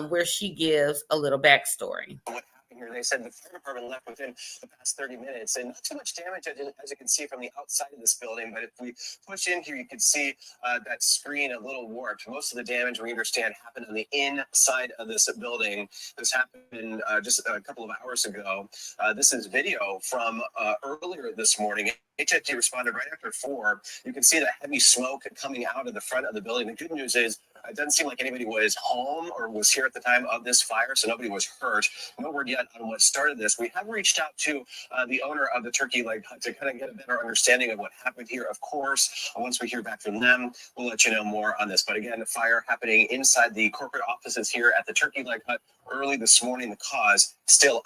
where she gives a little backstory. What happened here. They said the fire department left within the past 30 minutes, and not too much damage as you can see from the outside of this building. But if we push in here, you can see that screen a little warped. Most of the damage, we understand, happened on the inside of this building. This happened just a couple of hours ago. This is video from earlier this morning. HFD responded right after 4. You can see the heavy smoke coming out of the front of the building. The good news is it doesn't seem like anybody was home or was here at the time of this fire, so nobody was hurt. No word yet on what started this. We have reached out to the owner of the turkey leg hut to kind of get a better understanding of what happened here. Of course, once we hear back from them, we'll let you know more on this. But again, the fire happening inside the corporate offices here at the turkey leg hut early this morning. The cause still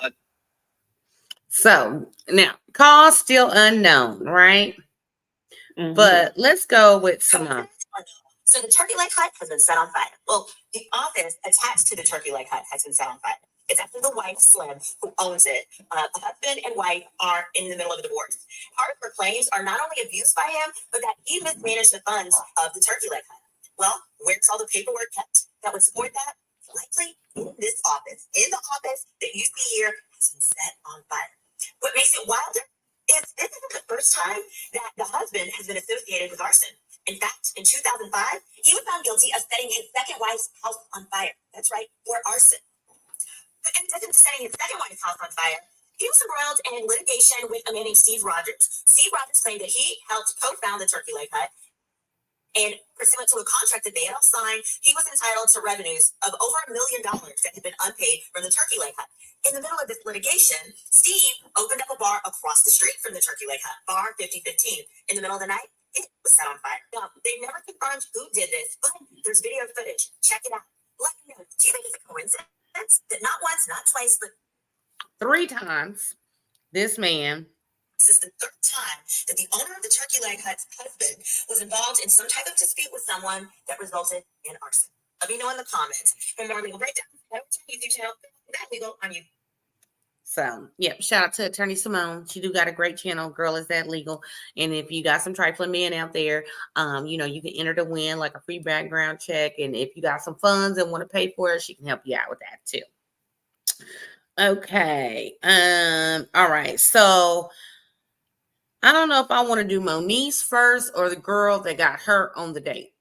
So now, cause still unknown, right? Mhm. But let's go with some. So the turkey leg hut has been set on fire. Well, the office attached to the turkey leg hut has been set on fire. It's actually the wife, Slim, who owns it. The husband and wife are in the middle of a divorce. Part of her claims are not only abused by him, but that he mismanaged the funds of the turkey leg hut. Well, where's all the paperwork kept that would support that? Likely in this office. In the office that you see here has been set on fire. What makes it wilder is this isn't the first time that the husband has been associated with arson. In fact, in 2005, he was found guilty of setting his second wife's house on fire. That's right, for arson. But in addition to setting his second wife's house on fire, he was embroiled in litigation with a man named Steve Rogers. Steve Rogers claimed that he helped co-found the Turkey Leg Hut, and pursuant to a contract that they had all signed, he was entitled to revenues of over $1 million that had been unpaid from the Turkey Leg Hut. In the middle of this litigation, Steve opened up a bar across the street from the Turkey Leg Hut, Bar 5015. In the middle of the night, it was set on fire. Now, they never confirmed who did this, but there's video footage. Check it out. Let me know. Do you think it's a coincidence that not once, not twice, but 3 times this man. This is the third time that the owner of the Turkey Leg Hut's husband was involved in some type of dispute with someone that resulted in arson? Let me know in the comments. And more legal breakdown. YouTube channel. That legal on you. So, yep, shout out to Attorney Simone. She do got a great channel, Girl Is That Legal. And if you got some trifling men out there, you can enter to win like a free background check. And if you got some funds and want to pay for it, she can help you out with that too. Okay. All right. So I don't know if I want to do Moniece first or the girl that got hurt on the date.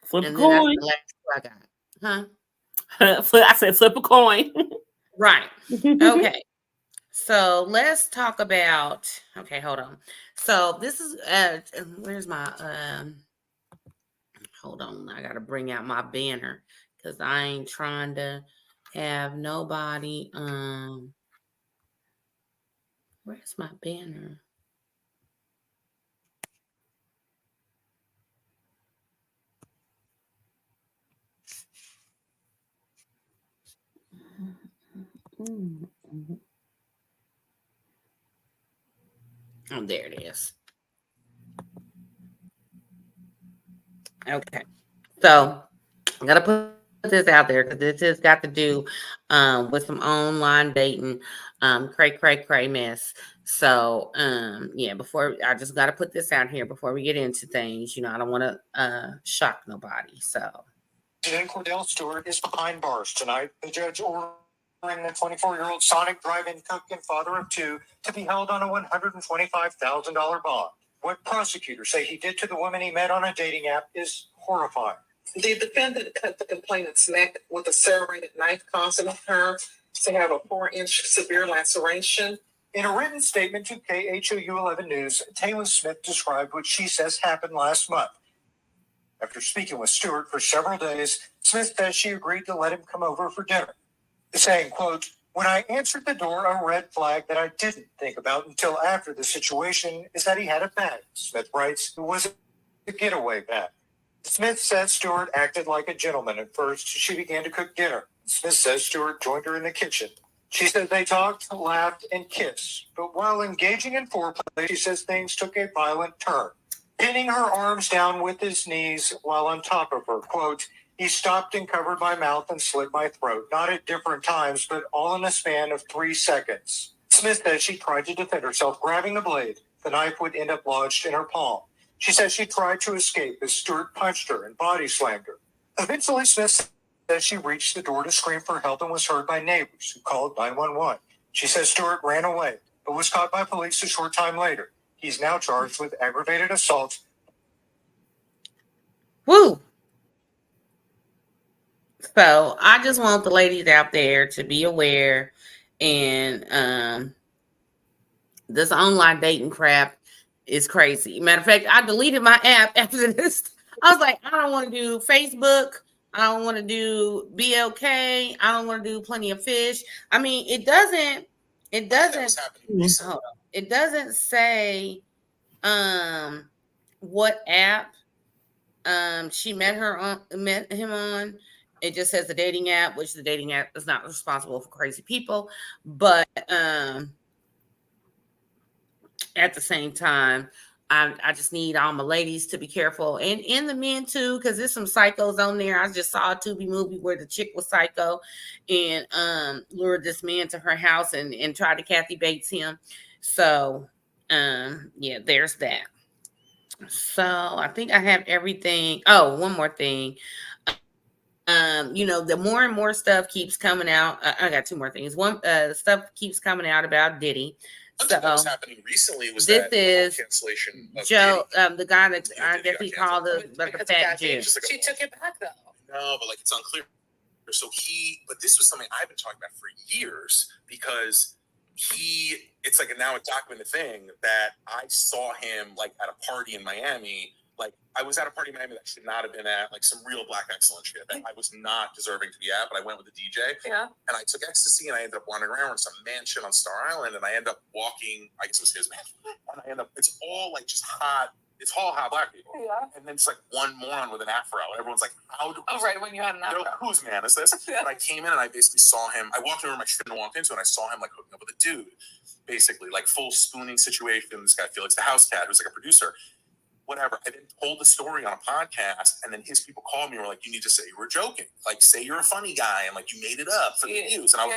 Flip a And then that's coin. the last two I got. Huh? I said flip a coin. Right. Okay. So let's talk about, okay, hold on. So this is, where's my, hold on. I got to bring out my banner because I ain't trying to have nobody, where's my banner? Oh, there it is. Okay. So I gotta put this out there because this has got to do with some online dating, cray mess. So yeah, before I just gotta put this out here before we get into things. I don't want to shock nobody. So President Cordell Stewart is behind bars tonight. The judge ordering the 24-year-old Sonic drive-in cook and father of 2 to be held on a $125,000 bond. What prosecutors say he did to the woman he met on a dating app is horrifying. The defendant cut the complainant's neck with a serrated knife, causing her to have a 4-inch severe laceration. In a written statement to KHOU 11 News, Taylor Smith described what she says happened last month. After speaking with Stewart for several days, Smith says she agreed to let him come over for dinner, saying, quote, "When I answered the door, a red flag that I didn't think about until after the situation is that he had a bag," Smith writes. It was a getaway bag. Smith says Stewart acted like a gentleman at first. She began to cook dinner. Smith says Stewart joined her in the kitchen. She says they talked, laughed, and kissed. But while engaging in foreplay, she says things took a violent turn. Pinning her arms down with his knees while on top of her, quote, "He stopped and covered my mouth and slit my throat, not at different times, but all in a span of 3 seconds." Smith says she tried to defend herself, grabbing the blade. The knife would end up lodged in her palm. She says she tried to escape as Stewart punched her and body slammed her. Eventually, Smith says she reached the door to scream for help and was heard by neighbors who called 911. She says Stewart ran away, but was caught by police a short time later. He's now charged with aggravated assault. Woo! So I just want the ladies out there to be aware, and this online dating crap is crazy. Matter of fact, I deleted my app after this. I was like, I don't want to do Facebook. I don't want to do BLK. I don't want to do Plenty of Fish. I mean, it doesn't hold on. It doesn't say what app she met him on. It just says the dating app, which the dating app is not responsible for crazy people, but at the same time, I just need all my ladies to be careful, and the men too, because there's some psychos on there. I just saw a Tubi movie where the chick was psycho and lured this man to her house and tried to Kathy Bates him. So yeah, there's that. So I think I have everything. Oh, one more thing. The more and more stuff keeps coming out. I got two more things. One, stuff keeps coming out about Diddy. Something that was happening recently was this that is cancellation of Joe, Diddy. the guy that I Diddy guess got he called the fat Jew. She took it back though. No, but like it's unclear. So but this was something I've been talking about for years because it's like now a documented thing that I saw him like at a party in Miami. Like I was at a party in Miami that I should not have been at, like some real black excellence shit that I was not deserving to be at, but I went with the DJ. Yeah. And I took ecstasy and I ended up wandering around in some mansion on Star Island and I end up walking, I guess it was his mansion. And it's all like just hot. It's all hot black people. Yeah. And then it's like one moron with an afro. And everyone's like, right, when you had an afro. Whose man is this? Yeah. And I came in and I basically saw him. I walked in a room I shouldn't have walked into and I saw him like hooking up with a dude. Basically, like full spooning situation. This guy Felix the House Cat, who's like a producer. Whatever. I then told the story on a podcast, and then his people called me and were like, you need to say you were joking. Like, say you're a funny guy, and like you made it up for the views. And I was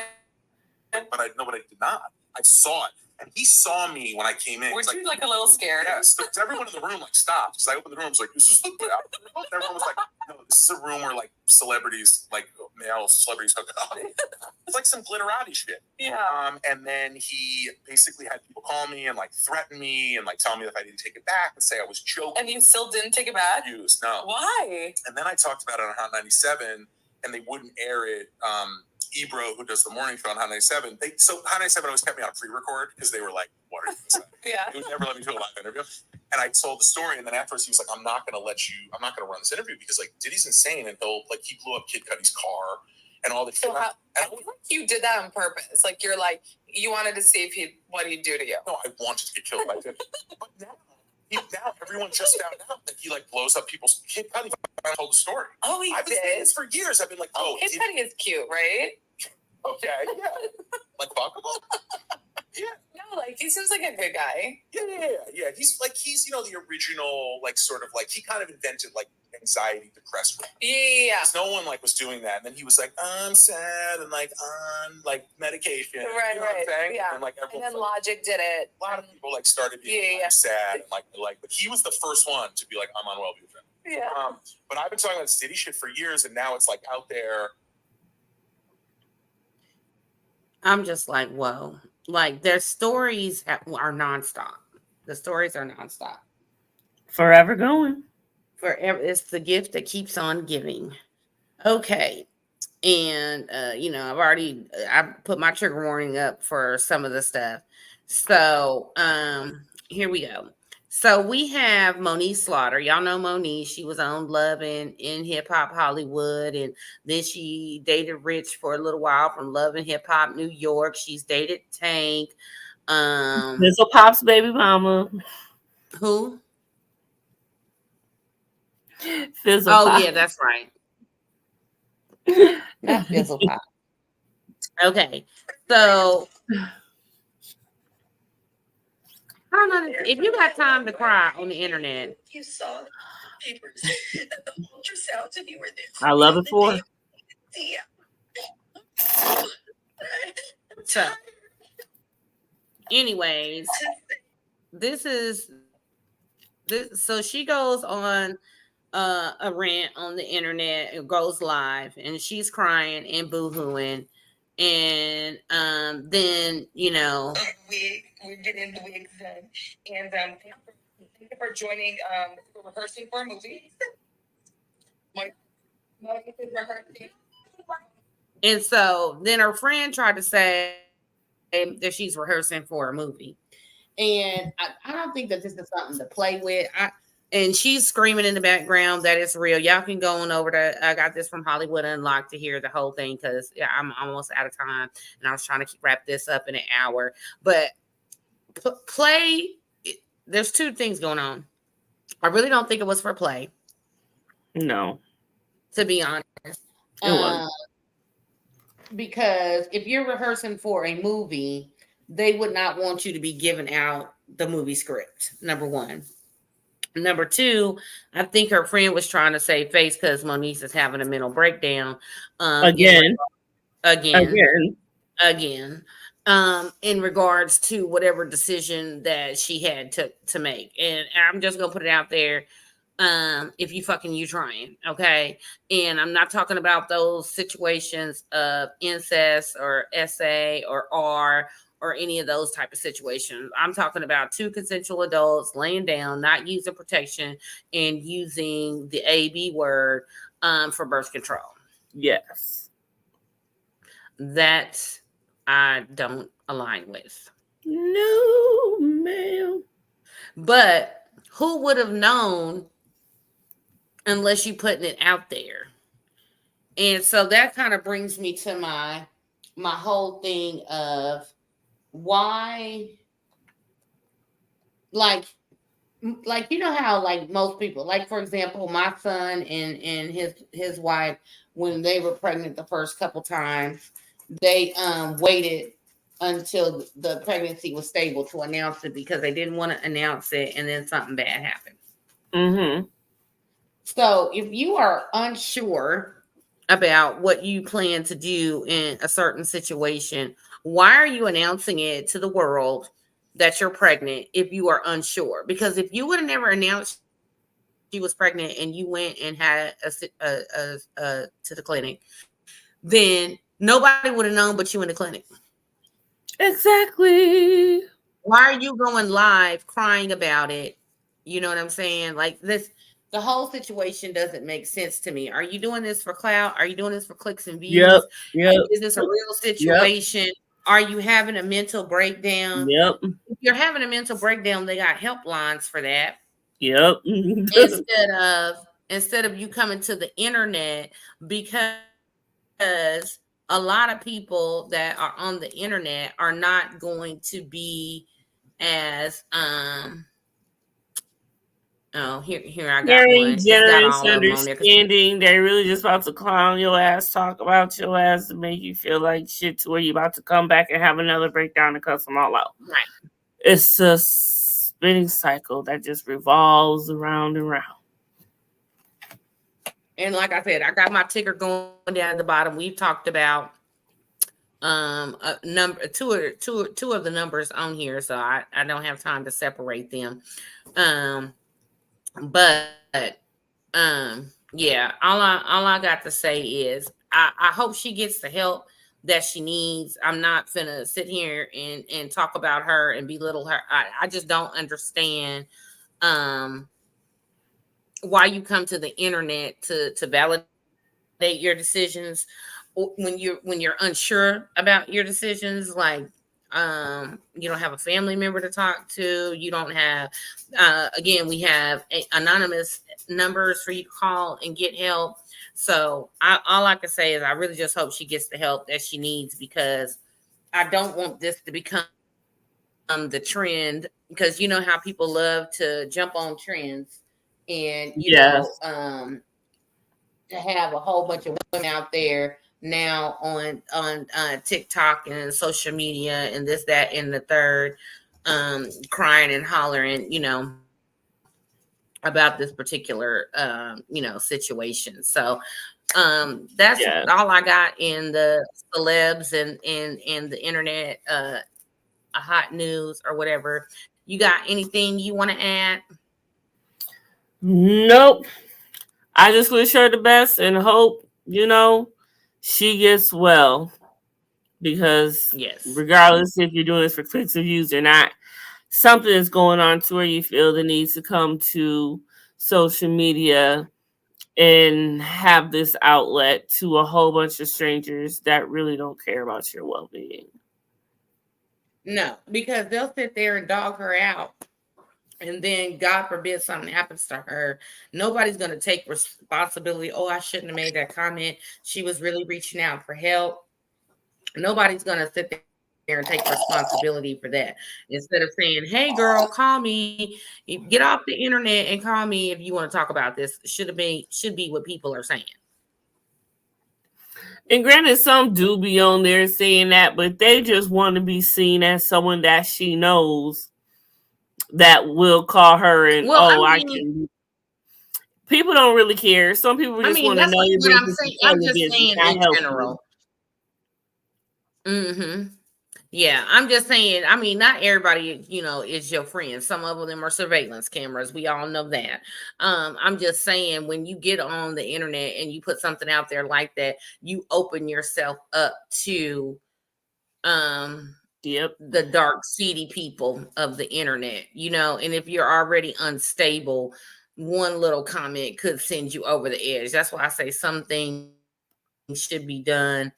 but I did not. I saw it. And he saw me when I came in. Were you like a little scared? Yes. So everyone in the room like stopped because I opened the room. I was like, "Is this the room?" And everyone was like, "No, this is a room where like celebrities, like male celebrities, hook up." It's like some glitterati shit. Yeah. And then he basically had people call me and like threaten me and like tell me if I didn't take it back and say I was joking. And you still didn't take it back? No. Why? And then I talked about it on Hot 97, and they wouldn't air it. Ebro, who does the morning show on Hot 97, so Hot 97 always kept me on a pre-record because they were like, what are you saying? Yeah. They would never let me do a live interview. And I told the story, and then afterwards he was like, I'm not going to run this interview because like Diddy's insane, and he blew up Kid Cudi's car and all the shit. I feel like you did that on purpose. Like you're like, you wanted to see what he'd do to you. No, I wanted to get killed by Diddy. But now everyone just found out that he like blows up people's. Kid Cudi told the story. Oh, I've been saying this for years. I've been like, Kid Cudi is cute, right? Okay, yeah, like fuckable. Yeah. No, like he seems like a good guy. Yeah. He's the original like sort of like he kind of invented like anxiety depressed. Yeah. No one like was doing that, and then he was like, I'm sad and like on like medication. Right, you know what I'm saying? Yeah. And like and then Logic did it. A lot of people like started being sad and like, but he was the first one to be like, I'm on Wellbutrin. Yeah. But I've been talking about Diddy shit for years, and now it's like out there. I'm just like, whoa. Like their stories are nonstop. The stories are nonstop. Forever going. Forever. It's the gift that keeps on giving. Okay. And, I put my trigger warning up for some of the stuff. So here we go. So we have Monique Slaughter. Y'all know Monique. She was on Love in Hip Hop Hollywood. And then she dated Rich for a little while from Love and Hip Hop New York. She's dated Tank. Fizzle Pop's baby mama. Who? Fizzle Pop. Yeah, that's right. Not Fizzle Pop. Okay. So I don't know if you got time to cry on the internet. You saw the papers, the ultrasounds, and you were there. I love it for. Yeah. So, anyways, this. So she goes on a rant on the internet. It goes live, and she's crying and boohooing, and then we're getting the wigs done, and thank you for joining. We're rehearsing for a movie. Rehearsing. and so then her friend tried to say that she's rehearsing for a movie. And I don't think that this is something to play with. And she's screaming in the background that it's real. Y'all can go on over to, I got this from Hollywood Unlocked to hear the whole thing because I'm almost out of time and I was trying to wrap this up in an hour. But play, there's two things going on. I really don't think it was for play. No. To be honest. It wasn't. Because if you're rehearsing for a movie, they would not want you to be giving out the movie script, number one. Number two, I think her friend was trying to save face because Monique is having a mental breakdown. Again. In regards to whatever decision that she had to make. And I'm just going to put it out there. If you trying, okay? And I'm not talking about those situations of incest or SA or R or any of those type of situations. I'm talking about two consensual adults laying down, not using protection and using the AB word for birth control. Yes. That I don't align with. No, ma'am. But who would have known unless you putting it out there? And so that kind of brings me to my whole thing of why, like you know how like most people, like for example, my son and his wife, when they were pregnant the first couple times, they waited until the pregnancy was stable to announce it because they didn't want to announce it and then something bad happened. Mm-hmm. So if you are unsure about what you plan to do in a certain situation, why are you announcing it to the world that you're pregnant if you are unsure? Because if you would have never announced she was pregnant and you went and had to the clinic, then nobody would have known but you in the clinic. Exactly. Why are you going live crying about it? You know what I'm saying? Like this, the whole situation doesn't make sense to me. Are you doing this for clout? Are you doing this for clicks and views? Yep. Is this a real situation? Yep. Are you having a mental breakdown? Yep. If you're having a mental breakdown, they got helplines for that. Yep. Instead of you coming to the internet, because a lot of people that are on the internet are not going to be as here I got very one. generous, understanding. They're really just about to clown your ass, talk about your ass, to make you feel like shit to where you're about to come back and have another breakdown and cuss them all out. Right. It's a spinning cycle that just revolves around and around. And like I said, I got my ticker going down at the bottom. We've talked about a number two of the numbers on here, so I don't have time to separate them. But yeah, all I got to say is I hope she gets the help that she needs. I'm not finna sit here and talk about her and belittle her. I just don't understand why you come to the internet to validate your decisions when you're unsure about your decisions. Like you don't have a family member to talk to. You don't have again, we have anonymous numbers for you to call and get help. So all I can say is I really just hope she gets the help that she needs, because I don't want this to become the trend, because you know how people love to jump on trends and you know to have a whole bunch of women out there now on TikTok and social media and this, that, and the third, crying and hollering, you know, about this particular, you know, situation. So that's all I got in the celebs and the internet, hot news or whatever. You got anything you want to add? Nope. I just wish her the best and hope, she gets well. Because Yes. regardless if you're doing this for clicks or views or not, something is going on to where you feel the need to come to social media and have this outlet to a whole bunch of strangers that really don't care about your well-being. No, because they'll sit there and dog her out. And then, God forbid, something happens to her. Nobody's going to take responsibility. Oh, I shouldn't have made that comment. She was really reaching out for help. Nobody's going to sit there and take responsibility for that. Instead of saying, hey, girl, call me. Get off the internet and call me if you want to talk about this. Should be what people are saying. And granted, some do be on there saying that, but they just want to be seen as someone that she knows that will call her and I can. People don't really care. Some people just want to know your what I'm business. saying. I'm just saying in general. Yeah, I'm just saying. I mean, not everybody, is your friend. Some of them are surveillance cameras. We all know that. I'm just saying, when you get on the internet and you put something out there like that, you open yourself up to the dark, seedy people of the internet, and if you're already unstable, one little comment could send you over the edge. That's why I say something should be done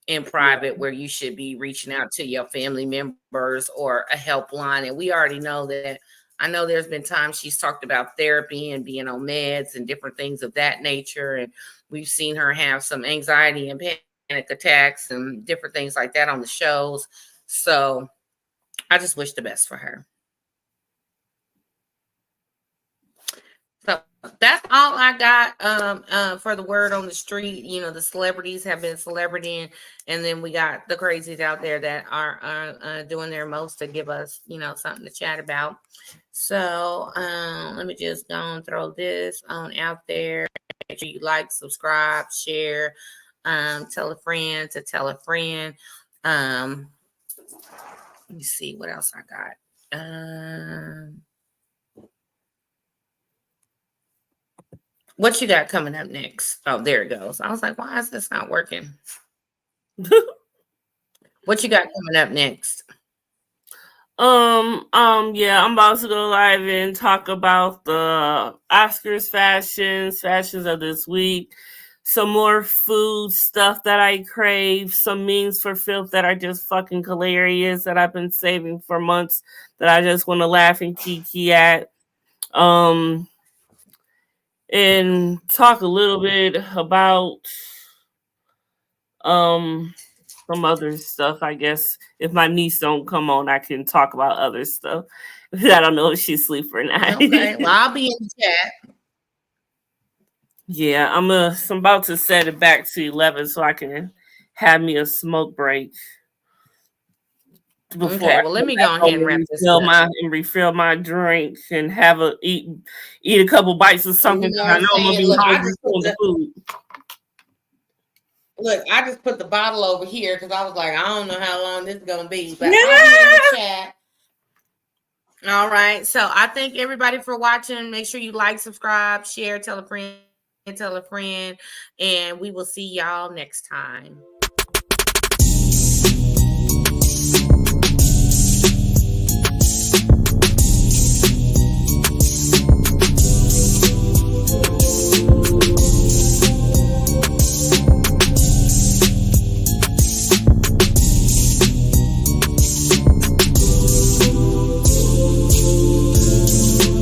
in private, where you should be reaching out to your family members or a helpline. And we already know that. I know there's been times she's talked about therapy and being on meds and different things of that nature. And we've seen her have some anxiety and panic attacks and different things like that on the shows. So I just wish the best for her. So that's all I got for the word on the street. The celebrities have been celebrating, and then we got the crazies out there that are doing their most to give us, something to chat about. So let me just go and throw this on out there. Make sure you like, subscribe, share, tell a friend to tell a friend. Let me see what else I got. What you got coming up next? Oh, there it goes. I was like, why is this not working? What you got coming up next? Yeah, I'm about to go live and talk about the Oscars fashions of this week. Some more food stuff that I crave, some memes for filth that are just fucking hilarious that I've been saving for months that I just want to laugh and kiki at. And talk a little bit about some other stuff. I guess if my niece don't come on, I can talk about other stuff. I don't know if she's asleep or not. Okay, well, I'll be in the chat. Yeah, I'm about to set it back to 11 so I can have me a smoke break. Okay, well, let me go ahead and wrap this up. Refill my drink and eat a couple bites of something. I know I'm gonna be hungry for the food. Look, I just put the bottle over here because I was like, I don't know how long this is gonna be, but I'll be in the chat. All right, so I thank everybody for watching. Make sure you like, subscribe, share, tell a friend, and we will see y'all next time.